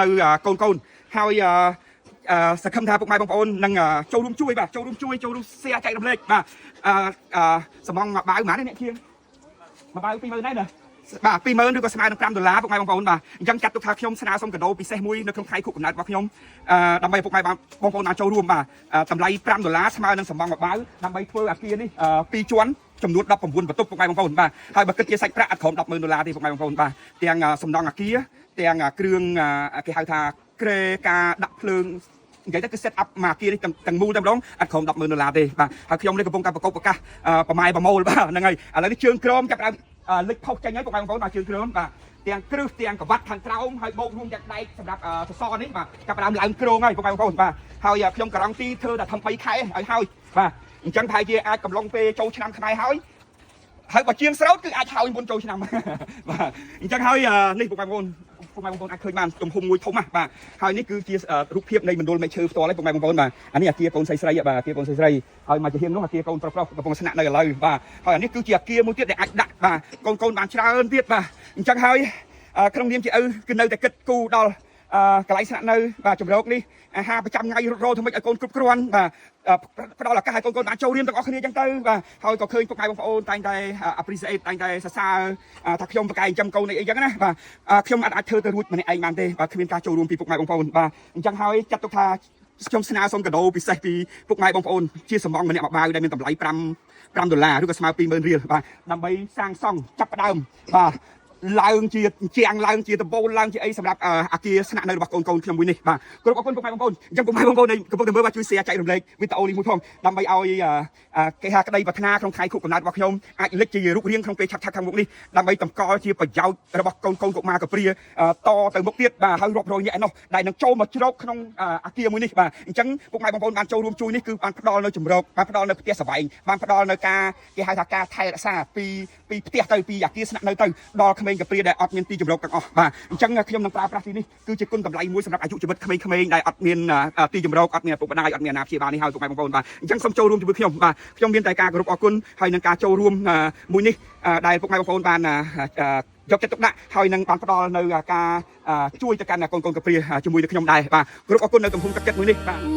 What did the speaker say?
នៅកូនហើយសង្ឃឹមថាពុកម៉ែបងប្អូននឹងចូលរួមជួយបាទចូលរួមជួយចូលរួមshareចែករំលែកបាទសំងមួយបាវប៉ុន្មាននេះអ្នកជាមួយបាវ20000ដែរណាបាទ20000ឬក៏ស្មើនឹង$5ពុកម៉ែបងប្អូនបាទអញ្ចឹងចាត់ទុកថាខ្ញុំស្នើសុំកាដូពិសេសមួយនៅក្នុងថ្ងៃខួបកំណើតរបស់ខ្ញុំដើម្បីពុកម៉ែបងប្អូនបានចូលរួមបាទតម្លៃ$5ស្មើនឹងសំងមួយបាវដើម្បីធ្វើអាគារនេះ2ជាន់ចំនួន19បន្ទប់ពុកម៉ែបងប្អូនបាទហើយបើគិតជាសាច់ប្រាក់អត់ក្រោម$100,000ទេពុកម៉ែបងប្អូនបាទទាំងសំណង់អាគារទាំងគ្រឿងគេហៅថាក្រែការដាក់ភ្លើងនិយាយទៅគឺ set up មកអាគារនេះទាំងមូលតែម្ដងអត់ក្រោម$100,000ទេបាទហើយខ្ញុំនេះកំពុងតែប្រកបប្រកាសប្រម៉ែប្រមូលបាទហ្នឹងហើយឥឡូវនេះជើងក្រមចាប់ដើមលេចផុសចេញហើយពុកម៉ែបងប្អូនបាទជើងក្រមបាទទាំងគ្រឹះទាំងកវ៉ាត់ខាងក្រោមហើយបូករួមទាំងដែកសម្រាប់សសរនេះបាទចាប់ដើមឡើងក្រងហើយពុកម៉ែបងប្អូនបាទហើយខ្ញុំការ៉ង់ទីធ្វើតែ3ខែឲ្យហើយបាទអញ្ចឹងប្រហែលជាអាចកំឡុងពេលចូលឆ្នាំខ្មែរហើយបើជាងស្រោតគឺអាចហើយមុនចូលឆ្នាំបាទអញ្ចឹងហើយនេះពុកម៉ែបងប្អូនអាចឃើញបានទំហំមួយធំណាស់បាទហើយនេះគឺជារូបភាពនៃមណ្ឌលមេឈើផ្ទាល់ឯងពុកម៉ែបងប្អូនបាទអានេះអាគារកូនស្រីបាទអាគារកូនស្រីហើយមកជាហៀងនោះអាគារកូនប្រុសកំពុងស្នាក់នៅឥឡូវបាទហើយអានេះគឺជាអាគារមួយទៀតដែលអាចដាក់បាទកូនបានច្រើនទៀតបាទអញ្ចឹងហើយក្នុងនាមជាឪគឺនៅតែគិតគូរដល់កន្លែងស្នាក់នៅបាទជំរកនេះអាហារប្រចាំថ្ងៃរត់រោធ្វើម៉េចឲ្យកូនគ្រប់គ្រាន់បាទផ្ដល់ឱកាសឲ្យកូនបានចូលរៀនទាំងអស់គ្នាអញ្ចឹងទៅបាទហើយក៏ឃើញពុកម៉ែបងប្អូនតែងតែ appreciate តែងតែសរសើរថាខ្ញុំប្រកែកចិញ្ចឹមកូនអីចឹងណាបាទខ្ញុំអាចធ្វើទៅរួចម្នាក់ឯងបានទេបាទគ្មានការចូលរួមពីពុកម៉ែបងប្អូនបាទអញ្ចឹងហើយចាត់ទុកថាខ្ញុំស្នើសុំកាដូពិសេសពីពុកម៉ែបងប្អូនជាសំងម្នាក់មួយបាវដែលមានតម្លៃ$5ឬក៏ស្មើ$20000បាទដើម្បីសាងសង់ចាប់ផ្ដើមបាទឡើងជាជាងឡើងជាដំបូលឡើងជាអីសម្រាប់អាគារស្នាក់នៅរបស់កូនខ្ញុំមួយនេះបាទគ្រប់អរគុណពុកម៉ែបងប្អូនអញ្ចឹងពុកម៉ែបងប្អូនកំពុងតែមើលបាទជួយ share ចែករំលែកវីដេអូនេះមួយផងដើម្បីឲ្យគេហៅក្តីប្រាថ្នាក្នុងថ្ងៃខួបកំណើតរបស់ខ្ញុំអាចលេចជារូបរាងក្នុងពេលឆាប់ខាងមុខនេះដើម្បីតម្កល់ជាប្រយោជន៍របស់កូនកុមារកព្រាតទៅមុខទៀតបាទហើយរាប់រយនាក់ឯនោះដែលនឹងចូលមកជ្រកក្នុងអាគារមួយនេះបាទអញ្ចឹងពុកម៉ែបងប្អូនបានចូលរួមជួយនេះគឺបានផ្ដល់នៅជំរកបានផ្ដល់នៅផ្ទះសវែងបានផ្ដល់នៅការគេហៅថាការថែរក្សាពីផ្ទះទៅពីអាគារស្នាក់នៅទៅដល់ក្មេងកព្រាដែលអត់មានទីជម្រកទាំងអស់បាទអញ្ចឹងខ្ញុំនឹងប្រើប្រាស់ទីនេះគឺជាគុណតម្លៃមួយសម្រាប់អាយុជីវិតក្មេងៗដែលអត់មានទីជម្រកអត់មានឪពុកម្ដាយអត់មានអាណាព្យាបាលនេះហើយពុកម៉ែបងប្អូនបាទអញ្ចឹងសូមចូលរួមជាមួយខ្ញុំបាទខ្ញុំមានតែការគោរពអរគុណហើយនឹងការចូលរួមមួយនេះដែលពុកម៉ែបងប្អូនបានយកចិត្តទុកដាក់ហើយនឹងបានផ្ដល់នៅការជួយទៅកាន់កូនកព្រាជាមួយនឹងខ្ញុំដែរបាទគោរពអរគុណនៅទំហំទឹកចិត្តមួយនេះបាទ